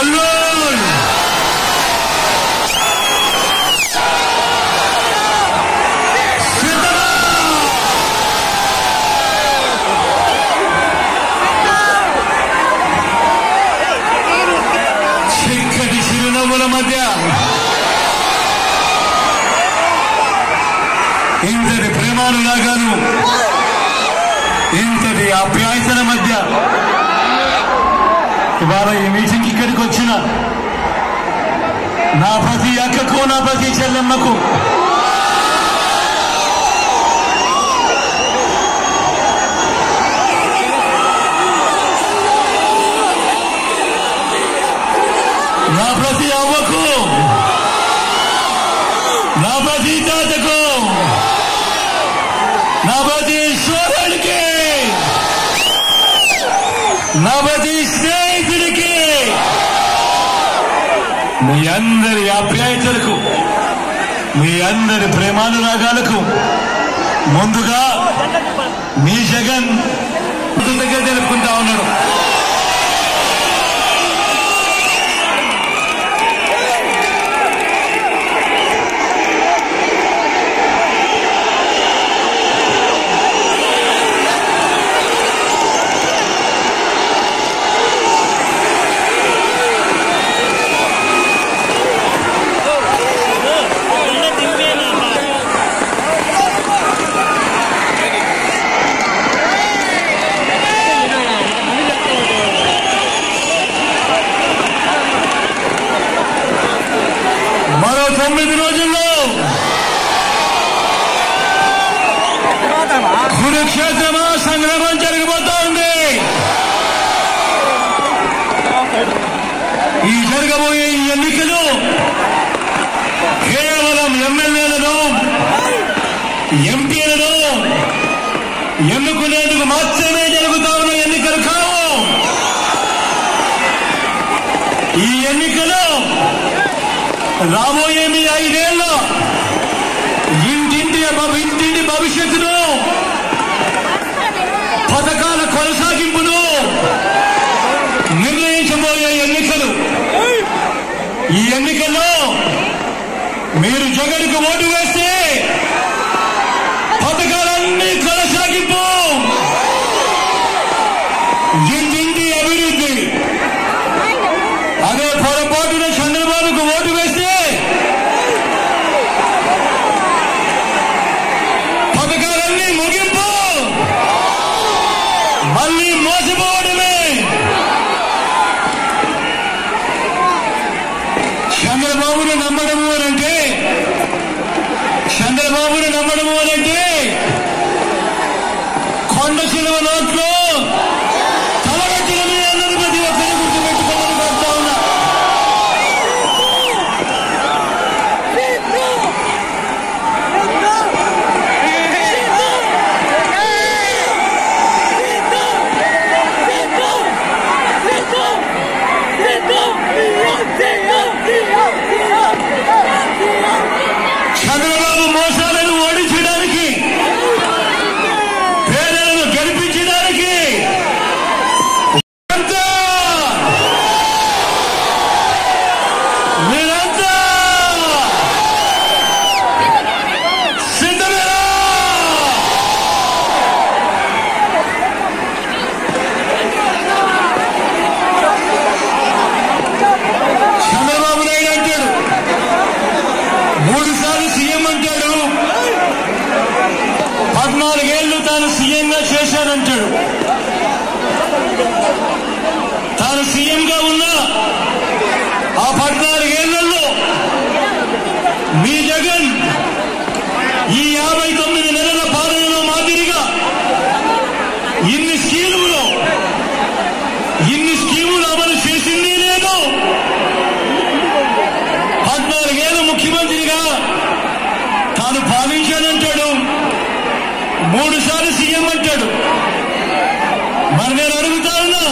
కొల్లూరు చిక్కటి చిరునవ్వుల మధ్య ఇంతటి ప్రేమానురాగాలు, ఇంతటి ఆప్యాయతల మధ్య ఇవాళ ఈ మీటింగ్ ఇక్కడికి వచ్చిన నా ప్రతి అక్కకు, నా ప్రతి చెల్లెమ్మకు నా ప్రతి అవ్వకు, నా ప్రతి తాతకు, నా ప్రతి సోదరుడికి, నా ప్రతి స్నేహితుడికి, మీ అందరి ఆప్యాయతలకు, మీ అందరి ప్రేమానురాగాలకు ముందుగా మీ జగన్ దగ్గర తెలుపుకుంటా ఉన్నాడు. మరో 9 రోజుల్లో కురుక్షేత్ర సంగ్రామం జరగబోతా ఉంది. ఈ జరగబోయే ఈ ఎన్నికలు కేవలం ఎమ్మెల్యేలను, ఎంపీలను ఎన్నుకునేందుకు మాత్రమే జరుగుతా ఉన్న ఎన్నికలు కావు. ఈ ఎన్నికలు రాబోయే మీ 5 ఏళ్ల ఇంటింటి భవిష్యత్తును, పథకాల కొనసాగింపును నిర్ణయించబోయే ఎన్నికలు. ఈ ఎన్నికల్లో మీరు జగన్కు ఓటు వేస్తే పథకాలన్నీ కొనసాగింపు, ఇంటింటి అభివృద్ధి. అదే పొరపాటున చంద్రబాబుకు ఓటు వేస్తే పథకాలన్నీ ముగింపు, మళ్ళీ మోసపోవడమే. చంద్రబాబును నమ్మడము అనంటే కొండ చిలువ నోట్లో తలగట్టినవి అన్నది ప్రతి ఒక్కరి గుర్తుపెట్టుకోమని చెప్తా ఉన్నా. చంద్రబాబు మోసాలను ఓడించడానికి, పేదలను గెలిపించడానికి మీరంతా సిద్ధమేనా? చంద్రబాబు నాయుడు అంటాడు 3 సార్లు సీఎం అంటాడు, 14 ఏళ్లు తాను సీఎంగా చేశానంటాడు. తాను సీఎంగా ఉన్న ఆ 14 ఏళ్లలో మీ జగన్ ఈ 59 నెలల పాలనలో మాదిరిగా ఇన్ని స్కీములు అమలు చేసింది లేదు. 14 ఏళ్ళు ముఖ్యమంత్రిగా తాను పాలించానంటాడు, 3 సార్లు సీఎం అంటాడు. మరి నేను అడుగుతా ఉన్నా,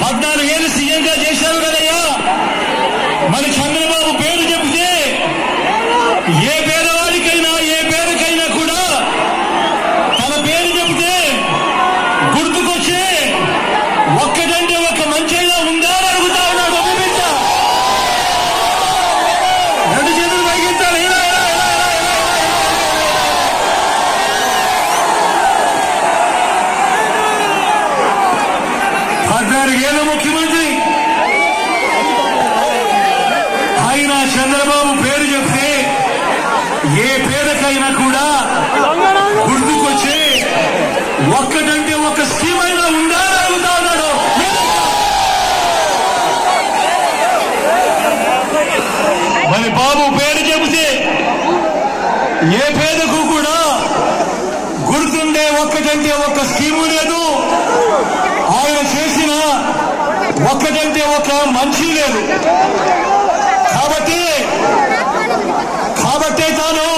14 ఏళ్ళు సీఎంగా చేశారు కదయ్యా, మరి చంద్రబాబు పేరు చెబితే ఏ పేదవాడికైనా, ఏ పేరుకైనా కూడా తన పేరు చెబితే గుర్తుకొచ్చే ఒక్కటంటే ఒక్క మంచైనా ఉందా అని అడుగుతా ఉన్నాడు. 14 ఏళ్ళ ముఖ్యమంత్రి ఆయన చంద్రబాబు పేరు చెప్తే ఏ పేదకైనా కూడా గుర్తుకొచ్చే ఒక్కటంటే ఒక స్కీమ్ అయినా ఉందా అడుగుతా ఉన్నాడు. మరి బాబు పేరు చెబితే ఏ పేదకు కూడా గుర్తుండే ఒక్కటంటే ఒక్క స్కీము లేదు. ఆయన చేసిన ఒక్కటంటే ఒక మంచి లేదు. కాబట్టే తాను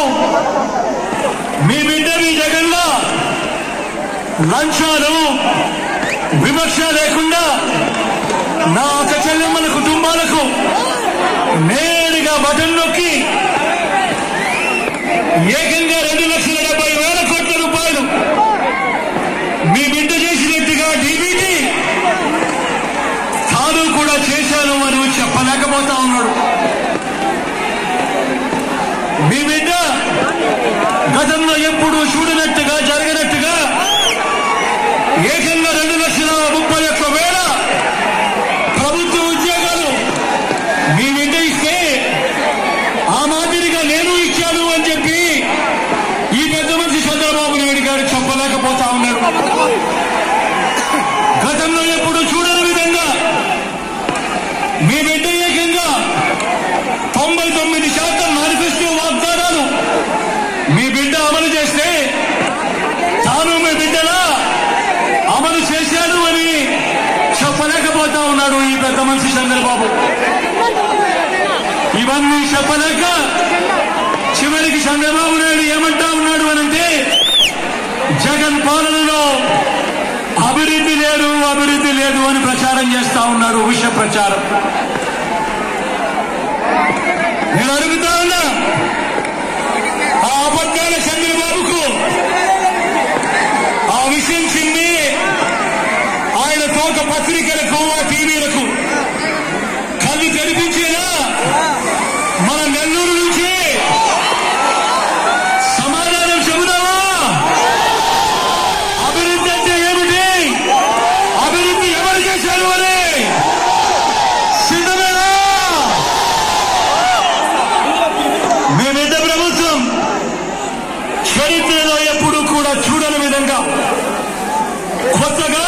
మీ బిడ్డ మీ జగన్లో లంచాలు విమర్శ లేకుండా నా అక్క చెల్లెమ్మల కుటుంబాలకు నేరుగా బటన్ నొక్కి ఏకంగా 2,70,000 కోట్ల రూపాయలు మీ బిడ్డ చేసినట్టుగా డీబీటీ తాను కూడా చేశాను అని చెప్పలేకపోతా ఉన్నాడు. మీ బిడ్డ గతంలో ఎప్పుడు చూడనట్టుగా జరగనట్టుగా ఏకంగా 2,31,000 ప్రభుత్వ ఉద్యోగాలు మీ బిడ్డ ఇస్తే ఆ మాదిరిగా నేను ఇచ్చాను అని చెప్పి ఈ పెద్ద మనిషి చంద్రబాబు నాయుడు గారు చెప్పలేకపోతా ఉన్నాడు. గతంలో ఎప్పుడు చూడని విధంగా మీ బిడ్డ ఏకంగా 99% మేనిఫెస్టో వాగ్దానాలు మీ బిడ్డ అమలు చేస్తే తాను మీ బిడ్డలా అమలు చేశాడు అని చెప్పలేకపోతా ఉన్నాడు ఈ పెద్ద మనిషి చంద్రబాబు. ఇవన్నీ చెప్పలేక చివరికి చంద్రబాబు నాయుడు ఏమంటా ఉన్నాడు అనంటే జగన్ పాలనలో అభివృద్ధి లేదు అని ప్రచారం చేస్తా ఉన్నాడు. విష ప్రచారం. నేను అడుగుతా ఉన్నా, ఆ అబద్ధాల చంద్రబాబుకు ఆ విషయం చిమ్మి ఆయన తోక పత్రికలకు ఆ టీవీలకు కళ్ళు తెరిపించేలా మన నెల్లూరు నుంచి సమాధానం చెబుదామా? అభివృద్ధి అంటే ఏమిటి, అభివృద్ధి ఎవరు చేశారు అని సిద్ధమేనా? మేమిద్ద ప్రభుత్వం చరిత్రలో ఎప్పుడు కూడా చూడని విధంగా కొత్తగా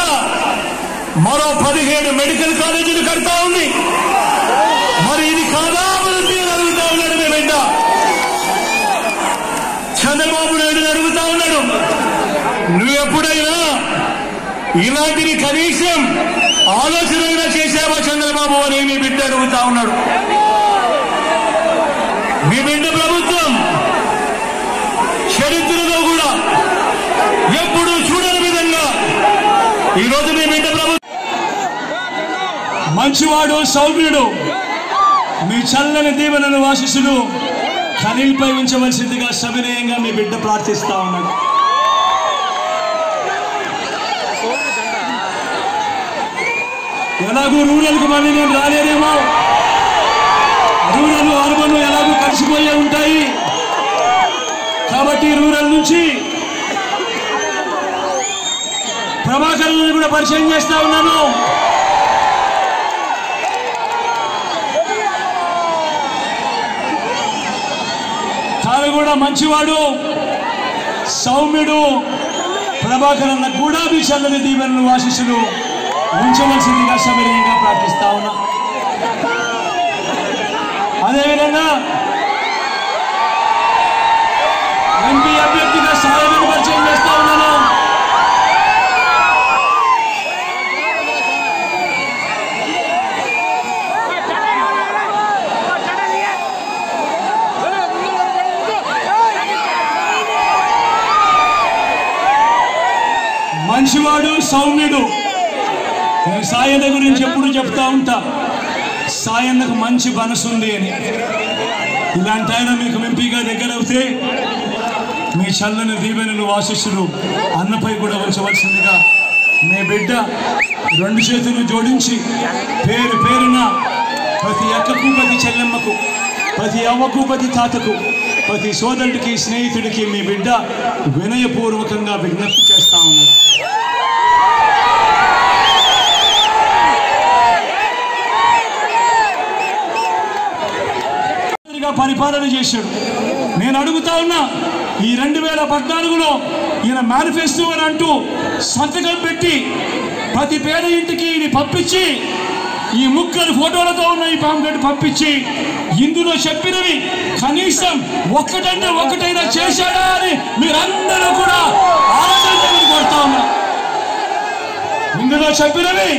మరో 17 మెడికల్ కాలేజీలు కడతా ఉంది. మరి ఇది కాదా అభివృద్ధి అని అడుగుతా ఉన్నాడు మీ బిడ్డ. చంద్రబాబు నాయుడు అడుగుతా ఉన్నాడు, నువ్వెప్పుడైనా ఇలాంటివి కనీసం ఆలోచన చేశావా చంద్రబాబు అని మీ బిడ్డ అడుగుతా ఉన్నాడు. మీ బిడ్డ ప్రభుత్వం చరిత్రలో కూడా ఎప్పుడు చూడని విధంగా ఈరోజు మీ బిడ్డ ప్రభుత్వం మంచివాడు సౌమ్యుడు మీ చల్లని దీవెనలు ఆశీస్సులు ఖలీల్పై ఉంచవలసిందిగా సవినయంగా మీ బిడ్డ ప్రార్థిస్తా ఉన్నాడు. ఎలాగూ రూరల్కి మళ్ళీ నేను రాలేదేమో, రూరల్ అర్బన్ ఎలాగూ కలిసిపోయే ఉంటాయి కాబట్టి రూరల్ నుంచి ప్రభాకర్ కూడా పరిచయం చేస్తా ఉన్నాను. తాను కూడా మంచివాడు సౌమ్యుడు ప్రభాకర్ అన్న కూడా మీ చల్లని దీవెనలు ఆశీస్సులు ఉంచవలసిందిగా సవినయంగా ప్రార్థిస్తా ఉన్నా. అదేవిధంగా ఎంపీ అభ్యర్థిగా సాయమని పరిచయం చేస్తా ఉన్నాను. మంచివాడు సౌమ్యుడు. నేను సాయన్న గురించి ఎప్పుడు చెప్తా ఉంటా, సాయన్నకు మంచి మనసు ఉంది అని. ఇలాంటి ఆయన మీకు ఎంపీగా దగ్గర అవుతే మీ చల్లని దీవెనలు ఆశీస్సులు అన్నపై కూడా ఉంచవలసిందిగా మీ బిడ్డ 2 చేతులు జోడించి పేరు పేరున ప్రతి అక్కకు ప్రతి చెల్లెమ్మకు ప్రతి అవ్వకు ప్రతి తాతకు ప్రతి సోదరుడికి స్నేహితుడికి మీ బిడ్డ వినయపూర్వకంగా విజ్ఞప్తి చేస్తా ఉన్నాడు. పరిపాలన చేశాడు. నేను అడుగుతా ఉన్నా, ఈ 2014లో ఈయన మేనిఫెస్టో అని అంటూ సంతకం పెట్టి ప్రతి పేద ఇంటికి ఇది పంపించి, ఈ ముగ్గురు ఫోటోలతో ఉన్న ఈ పాంప్లెట్ పంపించి ఇందులో చెప్పినవి కనీసం ఒక్కటంటే ఒకటైనా చేశాడా అని మీరందరూ కూడా ఆలోచన చేయమని కోరుతా ఉన్నా. ఇందులో చెప్పినవి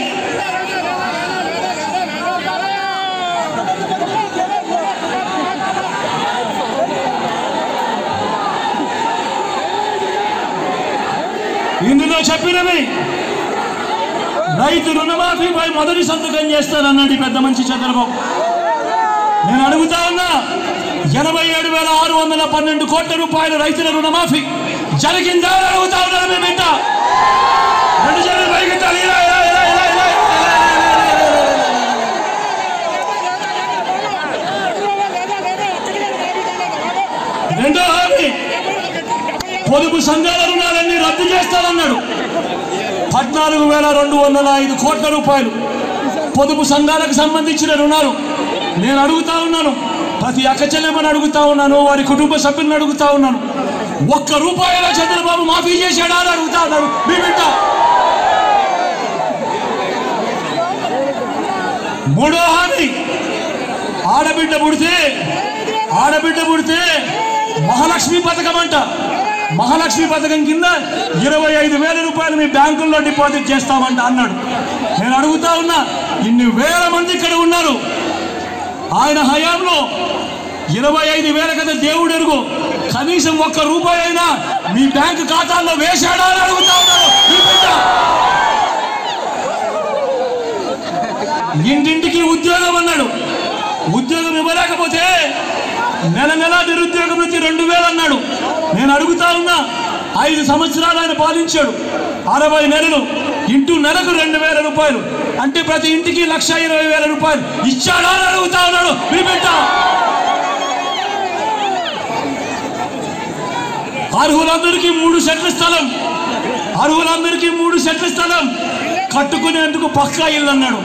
రైతు రుణమాఫీపై మొదటి సంతకం చేస్తానన్నాడు ఈ పెద్ద మంచి చంద్రబాబు. నేను అడుగుతా ఉన్నా, 87,612 కోట్ల రూపాయల రైతుల రుణమాఫీ జరిగిందా అని అడుగుతా ఉన్నారు. మీ బిడ్డ రెండు చేతులు పైకెత్తాలి. రెండో హామీ, పొదుపు సంఘాల రుణాలన్నీ రద్దు చేస్తానన్నాడు. 14,205 కోట్ల రూపాయలు పొదుపు సంఘాలకు సంబంధించిన రుణాలు. నేను అడుగుతా ఉన్నాను, ప్రతి అక్క చెల్లెమ్మని అడుగుతా ఉన్నాను, వారి కుటుంబ సభ్యులను అడుగుతా ఉన్నాను, ఒక్క రూపాయల చంద్రబాబు మాఫీ చేశాడా అని అడుగుతా ఉన్నాడు. మీ బిడ్డ మూడో హామీ, ఆడబిడ్డ పుడితే మహాలక్ష్మి పథకం అంట. మహాలక్ష్మి పథకం కింద 25,000 రూపాయలు మీ బ్యాంకుల్లో డిపాజిట్ చేస్తామంట అన్నాడు. నేను అడుగుతా ఉన్నా, ఇన్ని వేల మంది ఇక్కడ ఉన్నారు, ఆయన హయాంలో 25,000 కదా దేవుడు ఎరుగు, కనీసం ఒక్క రూపాయి అయినా మీ బ్యాంకు ఖాతాల్లో వేశాడా అని అడుగుతా ఉన్నారు. ఇంటింటికి ఉద్యోగం అన్నాడు. ఉద్యోగం ఇవ్వలేకపోతే నెల నిరుద్యోగ వృత్తి 2,000 అన్నాడు. నేను అడుగుతా ఉన్నా, 5 సంవత్సరాలు ఆయన పాలించాడు, 60 నెలలు ఇంటూ నెలకు 2,000 రూపాయలు అంటే ప్రతి ఇంటికి 1,20,000 రూపాయలు ఇచ్చాడా అని అడుగుతా ఉన్నాడు. మీ బిడ్డ అర్హులందరికీ 3 సెంట్ల స్థలం కట్టుకునేందుకు పక్కా ఇల్లు అన్నాడు.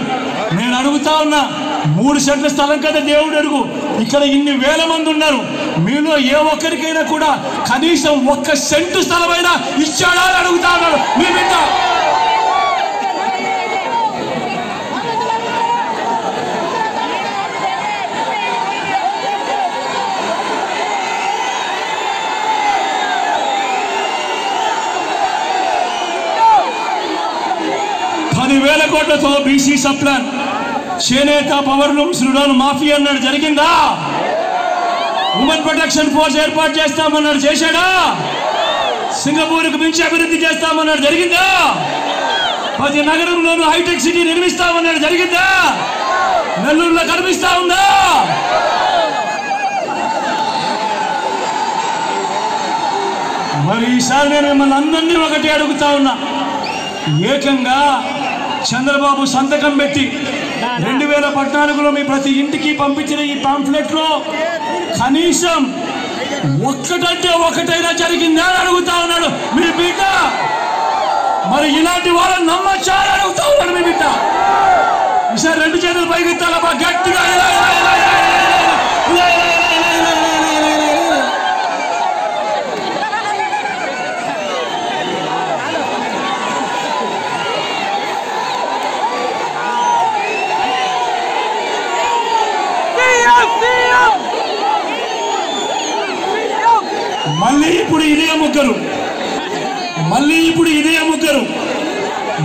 నేను అడుగుతా ఉన్నా, 3 సెంట్ల స్థలం కదా దేవుడు ఎరుగు, ఇక్కడ ఇన్ని వేల మంది ఉన్నారు, మీలో ఏ ఒక్కరికైనా కూడా కనీసం 1 సెంటు స్థలమైనా ఇచ్చాడా అని అడుగుతా ఉన్నాడు. మీ బిడ్డ $10,000 కోట్లతో బీసీ సప్లాన్, చేనేత, పవర్ లూమ్స్ రుణాలు మాఫీ అన్నాడు. జరిగిందా? ఉమెన్ ప్రొటెక్షన్ ఫోర్స్ ఏర్పాటు చేస్తామన్నాడు. చేశాడా? సింగపూర్కు మించి అభివృద్ధి చేస్తామన్నాడు. జరిగిందా? ప్రతి నగరంలోనూ హైటెక్ సిటీ నిర్మిస్తామన్నాడు. జరిగిందా? నెల్లూరులో కనిపిస్తా ఉందా? మరి ఈసారి నేను మిమ్మల్ని అందరినీ ఒకటి అడుగుతా ఉన్నా, ఏకంగా చంద్రబాబు సంతకం పెట్టి 2014లో మీ ప్రతి ఇంటికి పంపించిన ఈ పాంఫ్లెట్లో కనీసం ఒక్కటంటే ఒకటైనా జరిగిందా అని అడుగుతా ఉన్నాడు. మీ బిడ్డ మరి ఇలాంటి వాళ్ళని నమ్మచ్చా అని అడుగుతా ఉన్నాడు. మీ బిడ్డ ఈసారి 2 చేతులు పైకెత్తాలబ్బా గట్టిగా. మళ్ళీ ఇప్పుడు ఇదే ముగ్గురు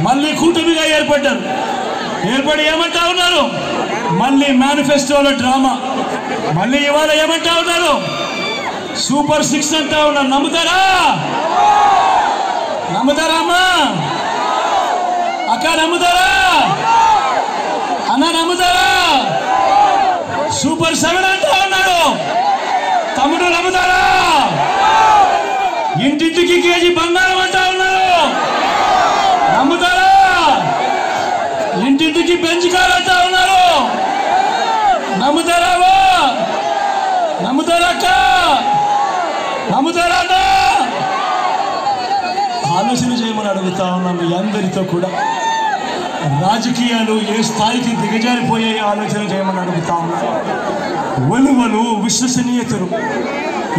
మళ్ళీ కూటమిగా ఏర్పడి ఏమంటా ఉన్నారు? మళ్ళీ మేనిఫెస్టోలో డ్రామా. మళ్ళీ ఇవాళ ఏమంటా ఉన్నారు? సూపర్ 6 అంటా ఉన్నారు. నమ్ముతారా అమ్మా? అక్క నమ్ముతారా? అన్న నమ్ముతారా? సూపర్ 7 అంటా ఉన్నాడు. తమ్ముడు నమ్ముతారా? ఇంటింటికి కేజీ బంగారం అంటా ఉన్నారు. నమ్ముతారా? ఇంటింటికి బెంచ్ కార్ అంటా ఉన్నారు. నమ్ముతారా? అక్క నమ్ముతారా? ఆలోచన చేయమని అడుగుతా ఉన్నా మీ అందరితో కూడా. రాజకీయాలు ఏ స్థాయికి దిగజారిపోయే ఆలోచన చేయమని అడుగుతా ఉన్నారు. విలువలు, విశ్వసనీయతలు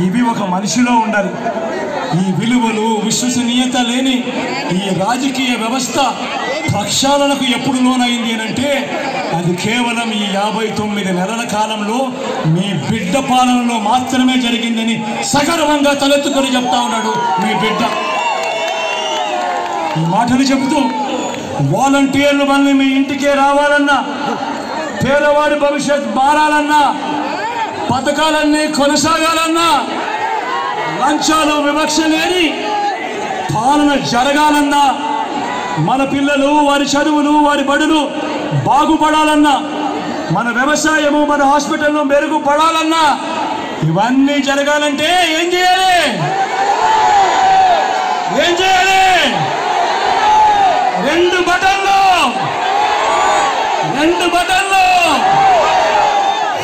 ఇవి ఒక మనిషిలో ఉండాలి. ఈ విలువలు, విశ్వసనీయత లేని ఈ రాజకీయ వ్యవస్థ ప్రక్షాళనకు ఎప్పుడు లోనైంది అంటే అది కేవలం ఈ 59 నెలల కాలంలో మీ బిడ్డ పాలనలో మాత్రమే జరిగిందని సగర్వంగా తలెత్తుకొని చెప్తా ఉన్నాడు మీ బిడ్డ. ఈ మాటలు చెబుతూ వాలంటీర్లు మళ్ళీ మీ ఇంటికే రావాలన్నా, పేదవాడి భవిష్యత్ మారాలన్నా, పథకాలన్నీ కొనసాగాలన్నా, లంచాలు వివక్ష లేని పాలన జరగాలన్నా, మన పిల్లలు వారి చదువులు వారి బడులు బాగుపడాలన్నా, మన వ్యవసాయము మన హాస్పిటల్లో మెరుగుపడాలన్నా, ఇవన్నీ జరగాలంటే ఏం చేయాలి? ఏం చేయాలి? 2 బటన్లు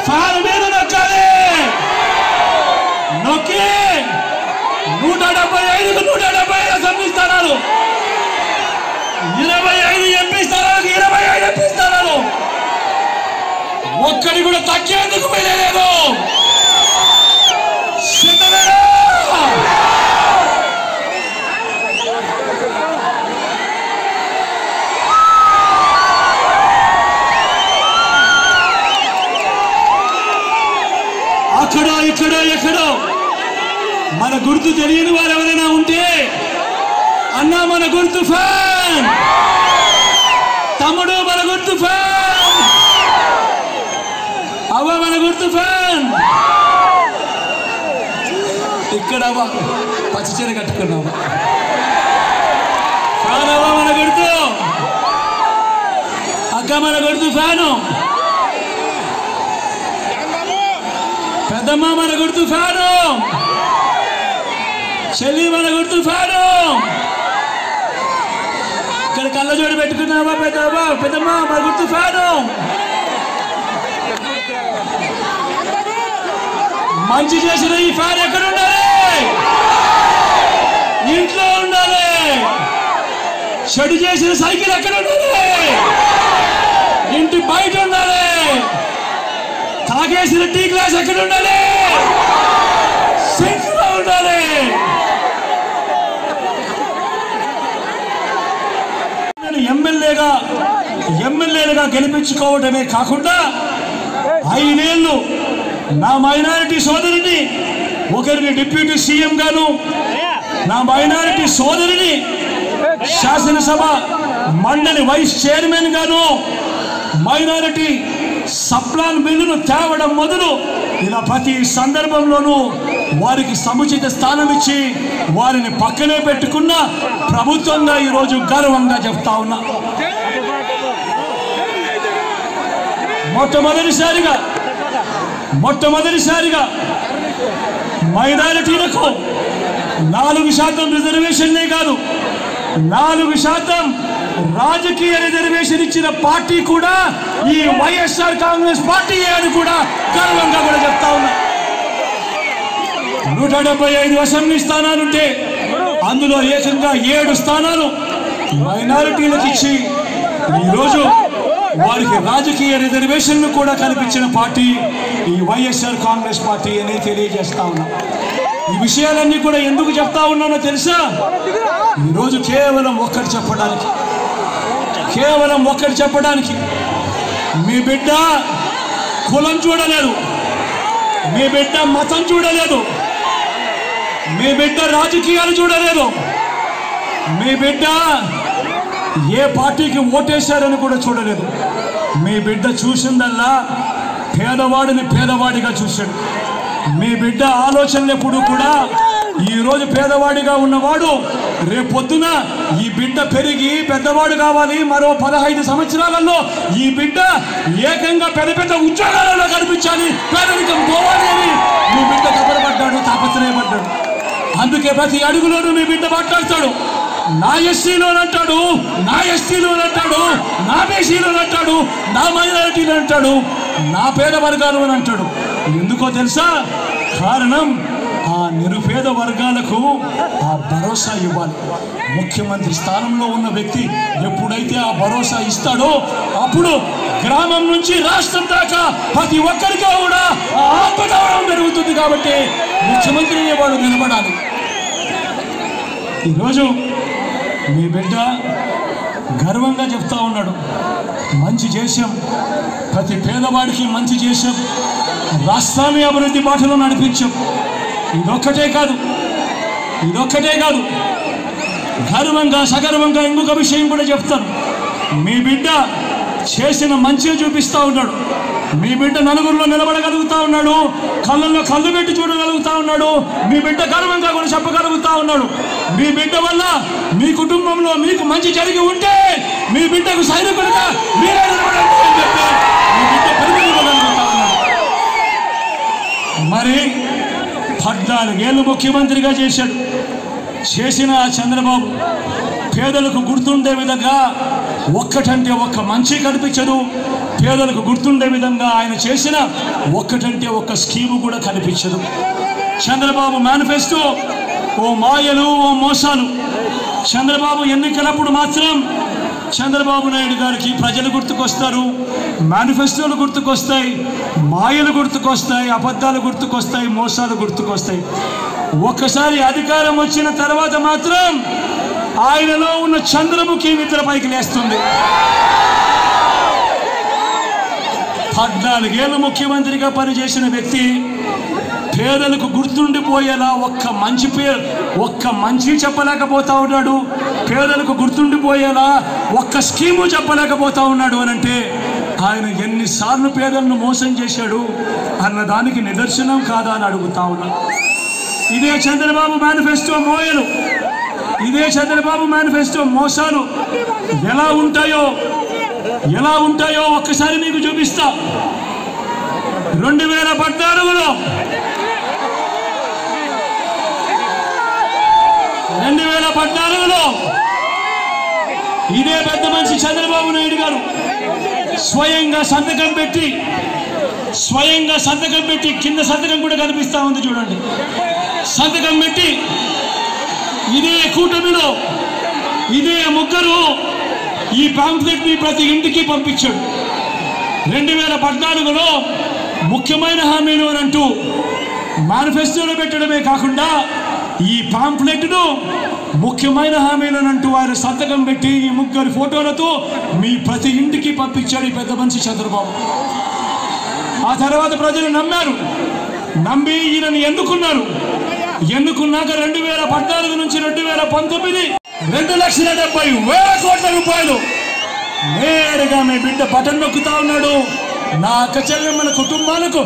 ఫ్యాన్ మీద నొక్కాలి. నొక్కి 175కు 175 అసెంబ్లీ స్థానాలు, 25 ఎంపీ స్థానాలకు 25 ఎంపీ స్థానాలు, ఒక్కడి కూడా తగ్గేందుకు వెళ్ళలేదు. అక్కడో ఇక్కడో ఎక్కడో మన గుర్తు తెలియని వారు ఎవరైనా ఉంటే, అన్నా మన గుర్తు ఫ్యాన్, తమ్ముడు మన గుర్తు ఫ్యాన్, అవ్వ మన గుర్తు ఫ్యాన్. ఇక్కడ అవ్వ పచ్చిచీర కట్టుకున్నావు, ఫ్యాన్ అవ్వ మన గుర్తు, అక్క మన గుర్తు ఫ్యాను, పెద్దమ్మ మన గుర్తు ఫ్యాను, చెల్లి మన గుర్తు ఫ్యాను. ఇక్కడ కళ్ళజోడు పెట్టుకున్నావా పెద్దమ్మ మన గుర్తు ఫ్యాను. మంచి చేసిన ఈ ఫ్యాన్ ఎక్కడ ఉండాలి? ఇంట్లో ఉండాలి. చెడు చేసిన సైకిల్ ఎక్కడ ఉండాలి? ఇంటి బయట ఉండాలి. తాగేసిన టీ గ్లాస్ ఎక్కడ ఉండాలి? సింక్ లో ఉండాలి. ఎమ్మెల్యేలుగా గెలిపించుకోవటమే కాకుండా 5 ఏళ్ళు నా మైనారిటీ సోదరుని, ఒకరిని డిప్యూటీ సీఎం గాను, నా మైనారిటీ సోదరుని శాసనసభ మండలి వైస్ చైర్మన్ గాను, మైనారిటీ సప్లాన్ బిల్లును తేవడం మొదలు ఇలా ప్రతి సందర్భంలోనూ వారికి సముచిత స్థానం ఇచ్చి వారిని పక్కనే పెట్టుకున్న ప్రభుత్వంగా ఈరోజు గర్వంగా చెప్తా ఉన్నా. మొట్టమొదటిసారిగా మైనారిటీలకు 4% రిజర్వేషన్లే కాదు, 4% రాజకీయ రిజర్వేషన్ ఇచ్చిన పార్టీ కూడా ఈ వైఎస్ఆర్ కాంగ్రెస్ పార్టీ అని కూడా గర్వంగా కూడా చెప్తా ఉన్నా. 175 అసెంబ్లీ స్థానాలుంటే అందులో ఏకంగా 7 స్థానాలు మైనారిటీలకు ఇచ్చి ఈరోజు వారికి రాజకీయ రిజర్వేషన్ కూడా కల్పించిన పార్టీ ఈ వైఎస్ఆర్ కాంగ్రెస్ పార్టీ అని తెలియజేస్తా ఉన్నా. ఈ విషయాలన్నీ కూడా ఎందుకు చెప్తా ఉన్నానో తెలుసా? ఈరోజు కేవలం ఒక్కటి చెప్పడానికి మీ బిడ్డ కులం చూడలేదు, మీ బిడ్డ మతం చూడలేదు, మీ బిడ్డ రాజకీయాలు చూడలేదు, మీ బిడ్డ ఏ పార్టీకి ఓటేశారని కూడా చూడలేదు. మీ బిడ్డ చూసిందల్లా పేదవాడిని పేదవాడిగా చూశాడు. మీ బిడ్డ ఆలోచనలు ఎప్పుడు కూడా ఈరోజు పేదవాడిగా ఉన్నవాడు రేపొద్దున ఈ బిడ్డ పెరిగి పెద్దవాడు కావాలి, మరో 15 సంవత్సరాలలో ఈ బిడ్డ ఏకంగా పెద్ద ఉద్యోగాలలో కనిపించాలి, పేదరికం పోవాలి అని మీ బిడ్డ కబరపడ్డాడు, తాపత్రయపడ్డాడు. అందుకే ప్రతి అడుగులోనూ మీ బిడ్డ మాట్లాడతాడు. నా ఎస్సీలోనంటాడు, నా ఎస్టీలోనంటాడు, నా బీసీలోనంటాడు, నా మైనారిటీలో అంటాడు, నా పేద వర్గాలు అని అంటాడు. ఎందుకో తెలుసా? కారణం ఆ నిరుపేద వర్గాలకు ఆ భరోసా ఇవ్వాలి. ముఖ్యమంత్రి స్థానంలో ఉన్న వ్యక్తి ఎప్పుడైతే ఆ భరోసా ఇస్తాడో అప్పుడు గ్రామం నుంచి రాష్ట్రం దాకా ప్రతి ఒక్కరికి కూడా ఆత్మగౌరవం పెరుగుతుంది. కాబట్టి ముఖ్యమంత్రి అనేవాడు నిలబడాలి. ఈరోజు మీ బిడ్డ గర్వంగా చెప్తా ఉన్నాడు, మంచి చేశాం, ప్రతి పేదవాడికి మంచి చేశాం, రాష్ట్రాన్ని అభివృద్ధి బాటలో నడిపించాం. ఇదొక్కటే కాదు, గర్వంగా సగర్వంగా ఇంకొక విషయం కూడా చెప్తాను. మీ బిడ్డ చేసిన మంచిగా చూపిస్తూ ఉన్నాడు. మీ బిడ్డ నలుగురిలో నిలబడగలుగుతా ఉన్నాడు, కళ్ళల్లో కళ్ళు పెట్టి చూడగలుగుతా ఉన్నాడు. మీ బిడ్డ గర్వంగా కూడా చెప్పగలుగుతా ఉన్నాడు. మీ బిడ్డ వల్ల మీ కుటుంబంలో మీకు మంచి జరిగి ఉంటే మీ బిడ్డకు సైనికుడిగా మీరే నిలబడండి అని చెప్పి మీ బిడ్డ పరిమితిగలుగుతా ఉన్నాడు. మరి 14 ఏళ్ళు ముఖ్యమంత్రిగా చేసిన చంద్రబాబు పేదలకు గుర్తుండే విధంగా ఒక్కటంటే ఒక్క మంచి కనిపించదు. పేదలకు గుర్తుండే విధంగా ఆయన చేసిన ఒక్కటంటే ఒక్క స్కీము కూడా కనిపించదు. చంద్రబాబు మేనిఫెస్టో ఓ మాయలు, ఓ మోసాలు. చంద్రబాబు ఎన్నికలప్పుడు మాత్రం చంద్రబాబు నాయుడు గారికి ప్రజలు గుర్తుకొస్తారు, మేనిఫెస్టోలు గుర్తుకొస్తాయి, మాయలు గుర్తుకొస్తాయి, అబద్ధాలు గుర్తుకొస్తాయి, మోసాలు గుర్తుకొస్తాయి. ఒక్కసారి అధికారం వచ్చిన తర్వాత మాత్రం ఆయనలో ఉన్న చంద్రముఖి నిద్ర పైకి లేస్తుంది. 14 ఏళ్ళు ముఖ్యమంత్రిగా పనిచేసిన వ్యక్తి పేదలకు గుర్తుండిపోయేలా ఒక్క మంచి చెప్పలేకపోతా ఉన్నాడు. పేదలకు గుర్తుండిపోయేలా ఒక్క స్కీము చెప్పలేకపోతా ఉన్నాడు అని అంటే ఆయన ఎన్నిసార్లు పేదలను మోసం చేశాడు అన్నదానికి నిదర్శనం కాదా అని అడుగుతా ఉన్నా. ఇదే చంద్రబాబు మేనిఫెస్టో మోయలు, ఇదే చంద్రబాబు మేనిఫెస్టో మోసాలు ఎలా ఉంటాయో ఒక్కసారి మీకు చూపిస్తా. 2014లో ఇదే పెద్ద మనిషి చంద్రబాబు నాయుడు గారు స్వయంగా సంతకం పెట్టి కింద సంతకం కూడా కనిపిస్తా ఉంది చూడండి. సంతకం పెట్టి ఇదే కూటమిలో ఇదే ముగ్గురు ఈ పాంఫ్లెట్ ని ప్రతి ఇంటికి పంపించాడు. 2014లో ముఖ్యమైన హామీలు అని అంటూ మేనిఫెస్టోలో పెట్టడమే కాకుండా ఈ పాంఫ్లెట్ను ముఖ్యమైన హామీలను అంటూ ఆయన సంతకం పెట్టి ఈ ముగ్గురు ఫోటోలతో మీ ప్రతి ఇంటికి పంపించాడు ఈ పెద్ద మనిషి చంద్రబాబు. ఆ తర్వాత ప్రజలు నమ్మి ఈయనని ఎన్నుకున్నాక 2014 నుంచి 2019 2,70,000 కోట్ల రూపాయలు నేరుగా మీ బిడ్డ బటన్ నొక్కుతా ఉన్నాడు. నా అక్కచెల్లెమ్మల కుటుంబాలకు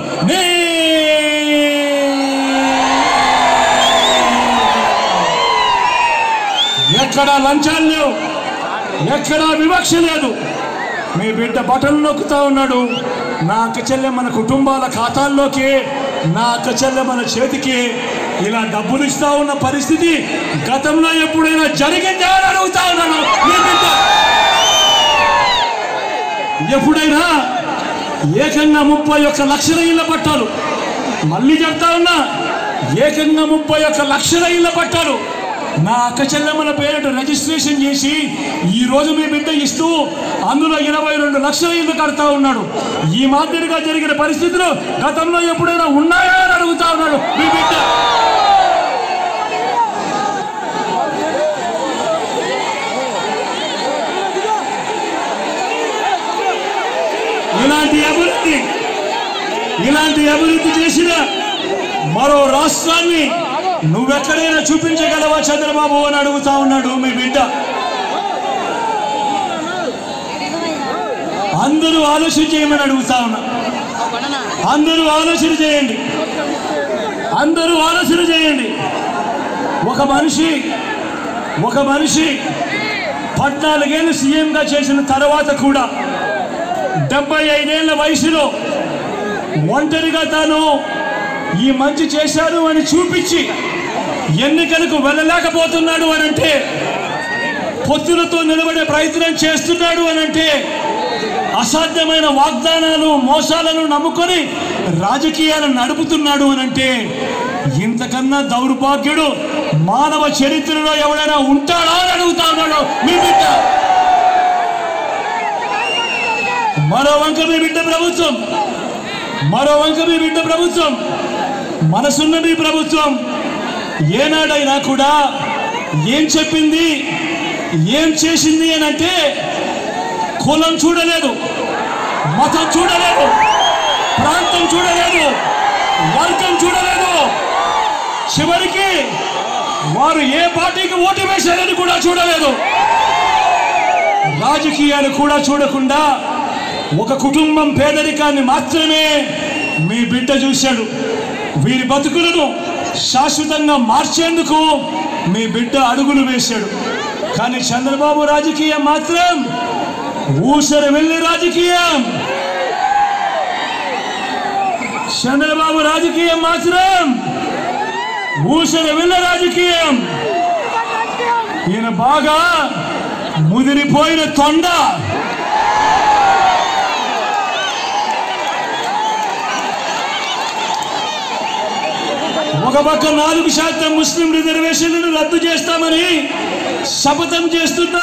ఎక్కడా లంచాలు లేవు, ఎక్కడా వివక్ష లేదు. మీ బిడ్డ బటన్ నొక్కుతా ఉన్నాడు. నా అక్కచెల్లెమ్మల కుటుంబాల ఖాతాల్లోకి, నా అక్కచెల్లెమ్మల చేతికి ఇలా డబ్బులు ఇస్తా ఉన్న పరిస్థితి గతంలో ఎప్పుడైనా జరిగిందా అని అడుగుతా ఉన్నాను. మీ బిడ్డ ఎప్పుడైనా ఏకంగా 31 లక్షల ఇళ్ల పట్టాలు, మళ్ళీ చెప్తా ఉన్నా, ఏకంగా 31 లక్షల ఇళ్ల పట్టాలు నా అక్క చెల్లెమ్మల పేరిట రిజిస్ట్రేషన్ చేసి ఈ రోజు మీ బిడ్డ ఇస్తూ అందులో 22 లక్షల ఇల్లు కడతా ఉన్నాడు. ఈ మాదిరిగా జరిగిన పరిస్థితులు గతంలో ఎప్పుడైనా ఉన్నాయా అని అడుగుతా ఉన్నాడు మీ బిడ్డ. ఇలాంటి అభివృద్ధి చేసిన మరో రాష్ట్రాన్ని నువ్వెక్కడైనా చూపించగలవా చంద్రబాబు అని అడుగుతా ఉన్నాడు మీ బిడ్డ. అందరూ ఆలోచన చేయమని అడుగుతా ఉన్నా. అందరూ ఆలోచన చేయండి. ఒక మనిషి 14 ఏళ్ళు సీఎంగా చేసిన తర్వాత కూడా 75 ఏళ్ల వయసులో ఒంటరిగా తాను ఈ మంచి చేశాడు అని చూపించి ఎన్నికలకు వెళ్ళలేకపోతున్నాడు అని అంటే, పొత్తులతో నిలబడే ప్రయత్నం చేస్తున్నాడు అని అంటే, అసాధ్యమైన వాగ్దానాలు మోసాలను నమ్ముకొని రాజకీయాలను నడుపుతున్నాడు అని అంటే ఇంతకన్నా దౌర్భాగ్యుడు మానవ చరిత్రలో ఎవడైనా ఉంటాడా అని అడుగుతా ఉన్నాడు మీ బిడ్డ. మరో వంక మీ బిడ్డ ప్రభుత్వం, మరో వంక మీ బిడ్డ ప్రభుత్వం, మనసున్న మీ ప్రభుత్వం ఏనాడైనా కూడా ఏం చెప్పింది, ఏం చేసింది అని అంటే కులం చూడలేదు, మతం చూడలేదు, ప్రాంతం చూడలేదు, వర్గం చూడలేదు, చివరికి వారు ఏ పార్టీకి ఓటు వేశారని కూడా చూడలేదు. రాజకీయాలు కూడా చూడకుండా ఒక కుటుంబం పేదరికాన్ని మాత్రమే మీ బిడ్డ చూశాడు. వీరి బతుకులను శాశ్వతంగా మార్చేందుకు మీ బిడ్డ అడుగులు వేశాడు. కానీ చంద్రబాబు రాజకీయం మాత్రం ఊసర వెళ్ళే రాజకీయం. చంద్రబాబు రాజకీయం మాత్రం ఊసర వెళ్ళే రాజకీయం. ఈయన బాగా ముదిరిపోయిన తొండ. ఒక పక్క 4% ముస్లిం రిజర్వేషన్లను రద్దు చేస్తామని శపథం చేస్తున్న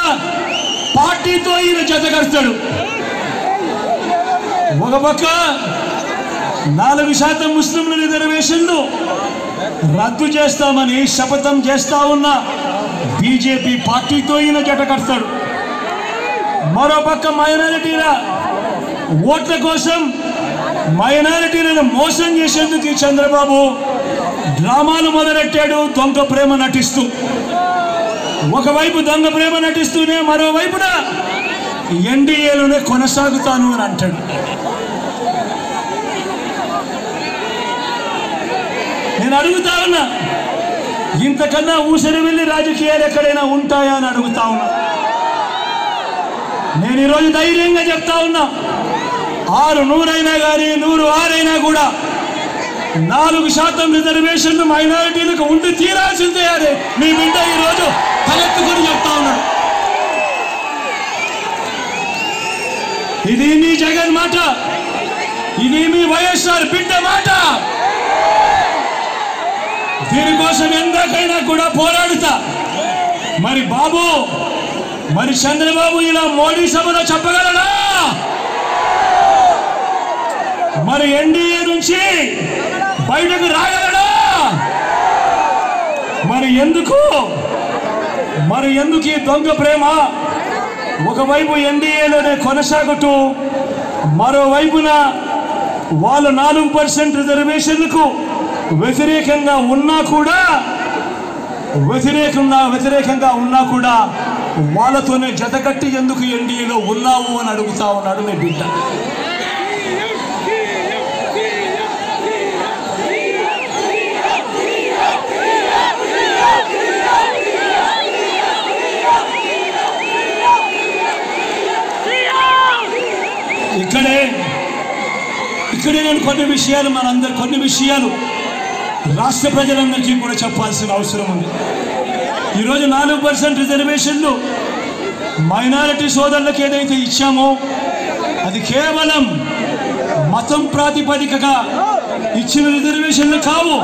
పార్టీతో ఈయన జతకడతాడు. ఒక పక్క 4% ముస్లింల రిజర్వేషన్లు రద్దు చేస్తామని శపథం చేస్తా ఉన్న బీజేపీ పార్టీతో ఈయన జతకడతాడు. మరోపక్క మైనారిటీల ఓట్ల కోసం మైనారిటీలను మోసం చేసేందుకు చంద్రబాబు డ్రామాలు మొదలెట్టాడు. దొంగ ప్రేమ నటిస్తూ, ఒకవైపు దొంగ ప్రేమ నటిస్తూనే మరోవైపున ఎన్డీఏలోనే కొనసాగుతాను అని అంటాడు. నేను అడుగుతా ఉన్నా, ఇంతకన్నా ఊసరి వెళ్ళి రాజకీయాలు ఎక్కడైనా ఉంటాయా అని అడుగుతా ఉన్నా. నేను ఈరోజు ధైర్యంగా చెప్తా ఉన్నా, 600 అయినా కానీ 106 అయినా కూడా 4% రిజర్వేషన్లు మైనారిటీలకు ఉండి తీరాల్సిందే అని మీ బిడ్డ ఈరోజు తలెత్తుకొని చెప్తా ఉన్నాడు. ఇది మీ జగన్ మాట, ఇది మీ వైఎస్ఆర్ బిడ్డ మాట. దీనికోసం ఎందాకైనా కూడా పోరాడుతా. మరి బాబు, మరి చంద్రబాబు ఇలా మోడీ సభలో చెప్పగలడా? మరి ఎన్డీఏ నుంచి బయటకు రాగలడా? మరి ఎందుకు ఈ దొంగ ప్రేమ? ఒకవైపు ఎన్డీఏలోనే కొనసాగుతూ మరోవైపున వాళ్ళు 4% రిజర్వేషన్లకు వ్యతిరేకంగా ఉన్నా కూడా వాళ్ళతోనే జతకట్టి ఎందుకు ఎన్డీఏలో ఉన్నావు అని అడుగుతా ఉన్నాడు మీ బిడ్డ. ఇక్కడే నేను కొన్ని విషయాలు రాష్ట్ర ప్రజలందరికీ కూడా చెప్పాల్సిన అవసరం ఉంది. ఈరోజు 4% రిజర్వేషన్లు మైనారిటీ సోదరులకు ఏదైతే ఇచ్చామో అది కేవలం మతం ప్రాతిపదికగా ఇచ్చిన రిజర్వేషన్లు కావు.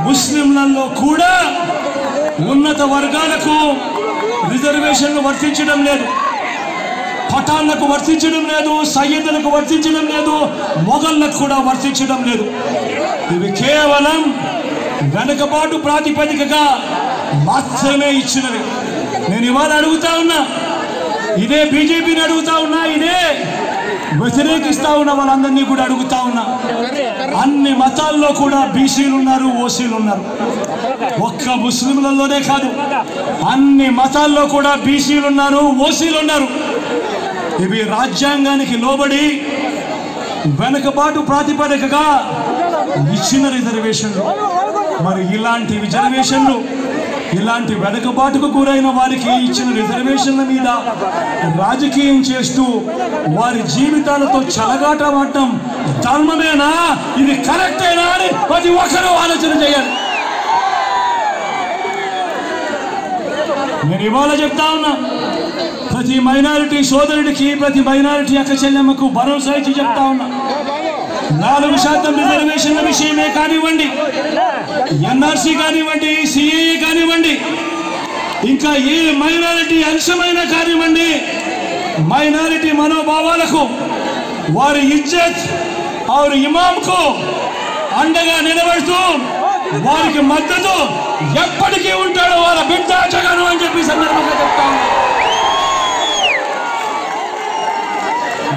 ముస్లింలలో కూడా ఉన్నత వర్గాలకు రిజర్వేషన్లు వర్తించడం లేదు, పఠాన్లకు వర్తించడం లేదు, సయ్యదులకు వర్తించడం లేదు, మొఘళ్లకు కూడా వర్తించడం లేదు. ఇవి కేవలం వెనుకబాటు ప్రాతిపదికగా మాత్రమే ఇచ్చినవి. నేను ఇవాళ అడుగుతా ఉన్నా, ఇదే బీజేపీని అడుగుతా ఉన్నా, ఇదే వ్యతిరేకిస్తా ఉన్న వాళ్ళందరినీ కూడా అడుగుతా ఉన్నా. అన్ని మతాల్లో కూడా బీసీలు ఉన్నారు, ఓసీలు ఉన్నారు. ఒక్క ముస్లింలలోనే కాదు, అన్ని మతాల్లో కూడా బీసీలు ఉన్నారు, ఓసీలు ఉన్నారు. ఇవి రాజ్యాంగానికి లోబడి వెనుకబాటు ప్రాతిపదికగా ఇచ్చిన రిజర్వేషన్లు. మరి ఇలాంటి రిజర్వేషన్లు, ఇలాంటి వెనుకబాటుకు గురైన వారికి ఇచ్చిన రిజర్వేషన్ల మీద రాజకీయం చేస్తూ వారి జీవితాలతో చెలగాటమాడటం ధర్మమేనా? ఇది కరెక్టేనా అని ప్రతి ఒక్కరూ ఆలోచన చేయాలి. నేను ఇవాళ చెప్తా ఉన్నా, ప్రతి మైనారిటీ సోదరుడికి, ప్రతి మైనారిటీ అక్క చెల్లెమ్మకు భరోసా ఇచ్చి చెప్తా ఉన్నా, 4% రిజర్వేషన్ల విషయమే కానివ్వండి, ఎన్ఆర్సీ కానివ్వండి, సిఏఏ కానివ్వండి, ఇంకా ఏ మైనారిటీ అంశమైనా కానివ్వండి, మైనారిటీ మనోభావాలకు వారి ఇజ్జత్ और इमाम को అండగా నిలబడుతూ వారికి మద్దతు ఎప్పటికీ ఉంటాడు వాళ్ళ బిడ్డ జగన్ అని చెప్పి సందర్భంగా చెప్తాను.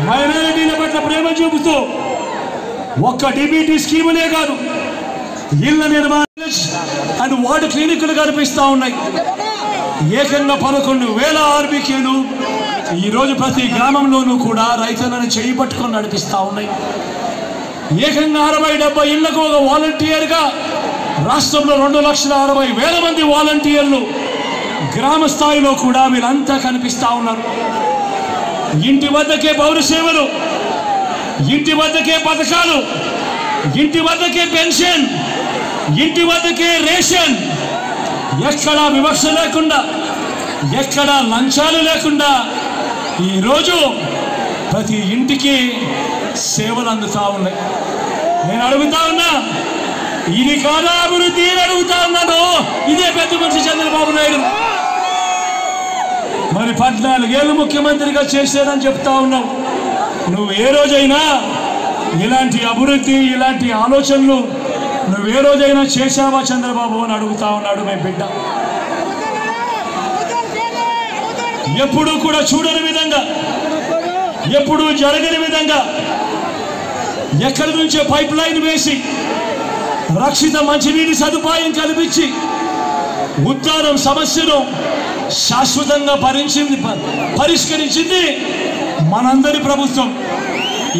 మైనారిటీల పట్ల ప్రేమ చూపుతూ ఒక్క డిబిటీ స్కీములే కాదు, ఇళ్ల నిర్మాణం అండ్ వార్డు క్లినిక్లు కనిపిస్తూ ఉన్నాయి. ఏకంగా 11,000 ఆర్బీకేలు ఈరోజు ప్రతి గ్రామంలోనూ కూడా రైతులను చేయి పట్టుకొని నడిపిస్తూ ఉన్నాయి. ఏకంగా 60-70 ఇళ్లకు ఒక వాలంటీర్గా రాష్ట్రంలో 2,60,000 మంది వాలంటీర్లు గ్రామ స్థాయిలో కూడా వీళ్ళంతా కనిపిస్తూ ఉన్నారు. ఇంటి వద్దకే పౌర సేవలు, ఇంటి వద్దకే పథకాలు, ఇంటి వద్దకే పెన్షన్, ఇంటి వద్దకే రేషన్, ఎక్కడా వివక్ష లేకుండా, ఎక్కడా లంచాలు లేకుండా ఈరోజు ప్రతి ఇంటికి సేవలు అందుతా ఉన్నాయి. నేను అడుగుతా ఉన్నా, ఇది కాదా అభివృద్ధి అని అడుగుతా ఉన్నాను. ఇదే పెద్ద మనిషి చంద్రబాబు నాయుడు మరి 14 ఏళ్ళు ముఖ్యమంత్రిగా చేశారని చెప్తా ఉన్నావు. నువ్వు ఏ రోజైనా ఇలాంటి అభివృద్ధి, ఇలాంటి ఆలోచనలు నువ్వు ఏ రోజైనా చేశావా చంద్రబాబు అని అడుగుతా ఉన్నాడు మీ బిడ్డ. ఎప్పుడూ కూడా చూడని విధంగా, ఎప్పుడూ జరగని విధంగా ఎక్కడి నుంచో పైప్ లైన్ వేసి రక్షిత మంచినీటి సదుపాయం కల్పించి ఉద్దానం సమస్యను శాశ్వతంగా పరిష్కరించింది మనందరి ప్రభుత్వం.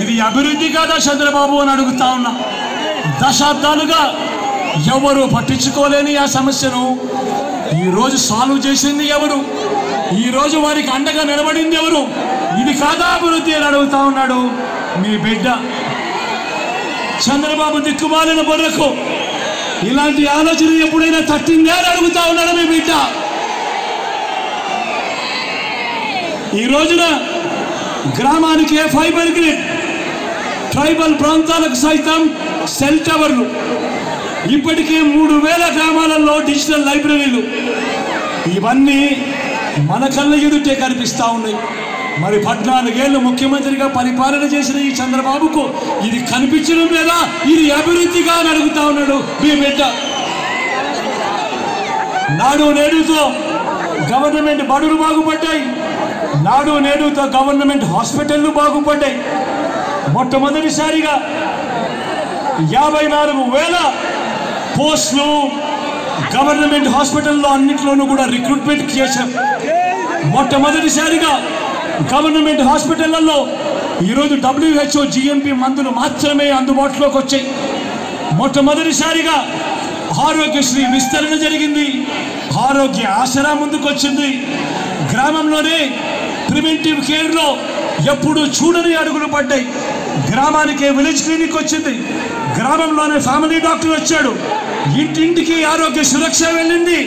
ఇది అభివృద్ధి కాదా చంద్రబాబు అని అడుగుతా ఉన్నా. దశాబ్దాలుగా ఎవరు పట్టించుకోలేని ఆ సమస్యను ఈరోజు సాల్వ్ చేసింది ఎవరు? ఈరోజు వారికి అండగా నిలబడింది ఎవరు? ఇది కాదా అభివృద్ధి అని అడుగుతా ఉన్నాడు మీ బిడ్డ. చంద్రబాబు దిక్కుమాలిన బుర్రకు ఇలాంటి ఆలోచన ఎప్పుడైనా తట్టిందా అని అడుగుతా ఉన్నాడు మీ బిడ్డ. ఈ రోజున గ్రామానికి ఫైబర్ గ్రిడ్, ట్రైబల్ ప్రాంతాలకు సైతం సెల్ టవర్లు, ఇప్పటికే 3,000 గ్రామాలలో డిజిటల్ లైబ్రరీలు, ఇవన్నీ మన కళ్ళ ఎదుటే కనిపిస్తూ ఉన్నాయి. మరి 14 ఏళ్ళు ముఖ్యమంత్రిగా పరిపాలన చేసిన ఈ చంద్రబాబుకు ఇది కనిపించడం లేదా? ఇది అభివృద్ధిగా అని అడుగుతా ఉన్నాడు మీ బిడ్డ. నాడు నేడుతో గవర్నమెంట్ బడులు బాగుపడ్డాయి, నాడు నేడుతో గవర్నమెంట్ హాస్పిటళ్లు బాగుపడ్డాయి. మొట్టమొదటిసారిగా 54,000 పోస్టులు గవర్నమెంట్ హాస్పిటల్లో అన్నింటిలోనూ కూడా రిక్రూట్మెంట్ చేశాం. మొట్టమొదటిసారిగా గవర్నమెంట్ హాస్పిటళ్లలో ఈరోజు WHO GMP మందులు మాత్రమే అందుబాటులోకి వచ్చాయి. మొట్టమొదటిసారిగా ఆరోగ్యశ్రీ విస్తరణ జరిగింది, ఆరోగ్య ఆసరా ముందుకు వచ్చింది. గ్రామంలోనే ప్రివెంటివ్ కేర్లో ఎప్పుడు చూడని అడుగులు పడ్డాయి. గ్రామానికే విలేజ్ క్లినిక్ వచ్చింది, గ్రామంలోనే ఫ్యామిలీ డాక్టర్ వచ్చాడు, ఇంటింటికి ఆరోగ్య సురక్ష వెళ్ళింది.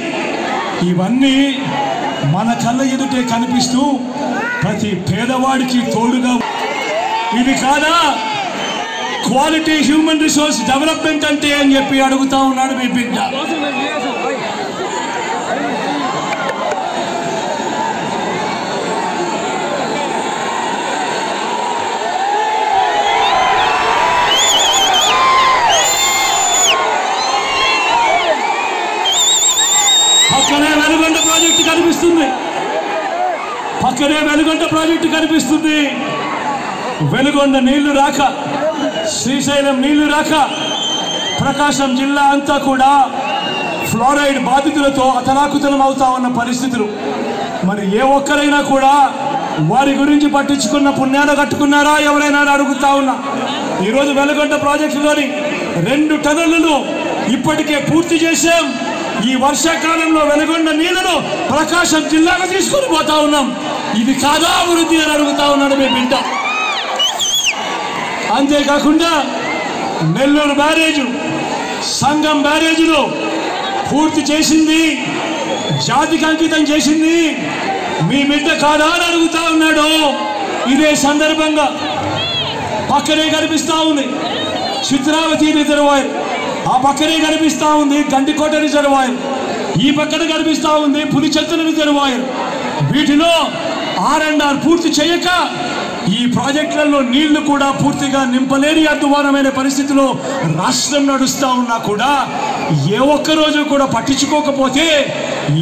ఇవన్నీ మన కళ్ళ ఎదుటే కనిపిస్తూ ప్రతి పేదవాడికి తోడుగా. ఇది కాదా క్వాలిటీ హ్యూమన్ రిసోర్స్ డెవలప్మెంట్ అంటే అని చెప్పి అడుగుతా ఉన్నాడు మీ బిడ్డ. పక్కనే వెలుగొండ ప్రాజెక్టు కనిపిస్తుంది, పక్కనే వెలుగొండ ప్రాజెక్టు కనిపిస్తుంది. వెలుగొండ నీళ్లు రాక, శ్రీశైలం నీళ్లు రాక ప్రకాశం జిల్లా అంతా కూడా ఫ్లోరైడ్ బాధితులతో అతలాకుతలం అవుతా ఉన్న పరిస్థితులు. మరి ఏ ఒక్కరైనా కూడా వారి గురించి పట్టించుకున్న పుణ్యాలు కట్టుకున్నారా ఎవరైనా అడుగుతా ఉన్నా. ఈరోజు వెలుగొండ ప్రాజెక్టులోని 2 టన్నులను ఇప్పటికే పూర్తి చేశాం. ఈ వర్షాకాలంలో వెలుగొండ నీళ్లను ప్రకాశం జిల్లాకు తీసుకొని పోతా ఉన్నాం. ఇది కాదా అభివృద్ధి అని అడుగుతా ఉన్నాడు మీ బిడ్డ. అంతేకాకుండా నెల్లూరు బ్యారేజు, సంగం బ్యారేజీలో పూర్తి చేసింది, జాతికి అంకితం చేసింది మీ బిడ్డ కాదా అని అడుగుతా ఉన్నాడు. ఇదే సందర్భంగా పక్కనే కనిపిస్తా ఉంది చిత్రావతి రిజర్వాయర్, ఆ పక్కనే కనిపిస్తా ఉంది గండికోట రిజర్వాయర్, ఈ పక్కన కనిపిస్తా ఉంది పులిచెత్తల రిజర్వాయర్. వీటిలో R&R పూర్తి చేయక ఈ ప్రాజెక్టులలో నీళ్లు కూడా పూర్తిగా నింపలేని అధ్వానమైన పరిస్థితిలో రాష్ట్రం నడుస్తూ ఉన్నా కూడా ఏ ఒక్క రోజు కూడా పట్టించుకోకపోతే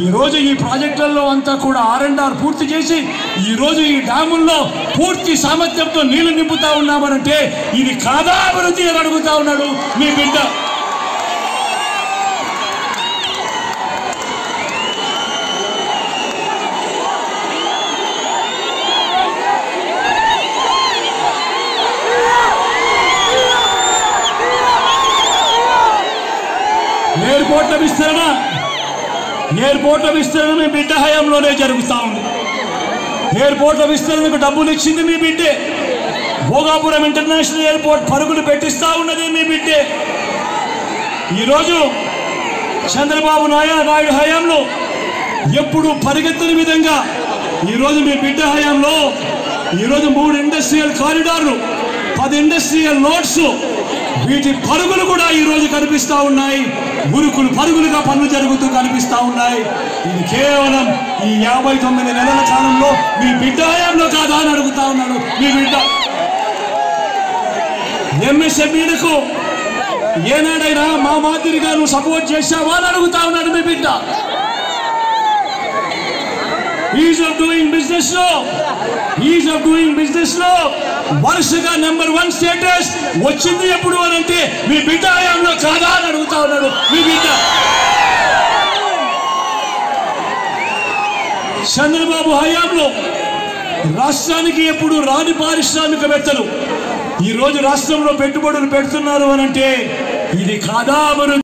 ఈరోజు ఈ ప్రాజెక్టులలో అంతా కూడా R&R పూర్తి చేసి ఈరోజు ఈ డ్యాముల్లో పూర్తి సామర్థ్యంతో నీళ్లు నింపుతా ఉన్నామనంటే ఇది కాదా అభివృద్ధి అని అడుగుతా ఉన్నాడు మీ బిడ్డ. ఎయిర్పోర్ట్ల విస్తరణ మీ బిడ్డ హయాంలోనే జరుగుతూ ఉంది. ఎయిర్పోర్ట్ల విస్తరణకు డబ్బులు ఇచ్చింది మీ బిడ్డే. భోగాపురం ఇంటర్నేషనల్ ఎయిర్పోర్ట్ పరుగులు పెట్టిస్తూ ఉన్నది మీ బిడ్డే. ఈరోజు చంద్రబాబు నాయుడు హయాంలో ఎప్పుడు పరిగెత్తని విధంగా ఈరోజు మీ బిడ్డ హయాంలో ఈరోజు 3 ఇండస్ట్రియల్ కారిడార్లు, 10 ఇండస్ట్రియల్ నోట్స్, వీటి పరుగులు కూడా ఈరోజు కనిపిస్తూ ఉన్నాయి. ఉరుకులు పరుగులుగా పనులు జరుగుతూ కనిపిస్తూ ఉన్నాయి. ఇది కేవలం ఈ 59 నెలల కాలంలో మీ బిడ్డ హయాంలో కాదా అని అడుగుతా ఉన్నాడు మీ బిడ్డ. MSMEలకు ఏనాడైనా మా మాదిరిగా నువ్వు సపోర్ట్ చేశావా అని అడుగుతా ఉన్నాడు మీ బిడ్డ. ఈజ్ ఆఫ్ డూయింగ్ బిజినెస్ లో వరుసగా నెంబర్ 1 స్టేటస్ వచ్చింది ఎప్పుడు అని అంటే మీ బిడ్డ హయాంలో కాదా అని అడుగుతా ఉన్నాడు మీ బిడ్డ. చంద్రబాబు హయాంలో రాష్ట్రానికి ఎప్పుడు రాని పారిశ్రామికవేత్తలు ఈరోజు రాష్ట్రంలో పెట్టుబడులు పెడుతున్నారు అని అంటే ఇది కాదా అభివృద్ధి?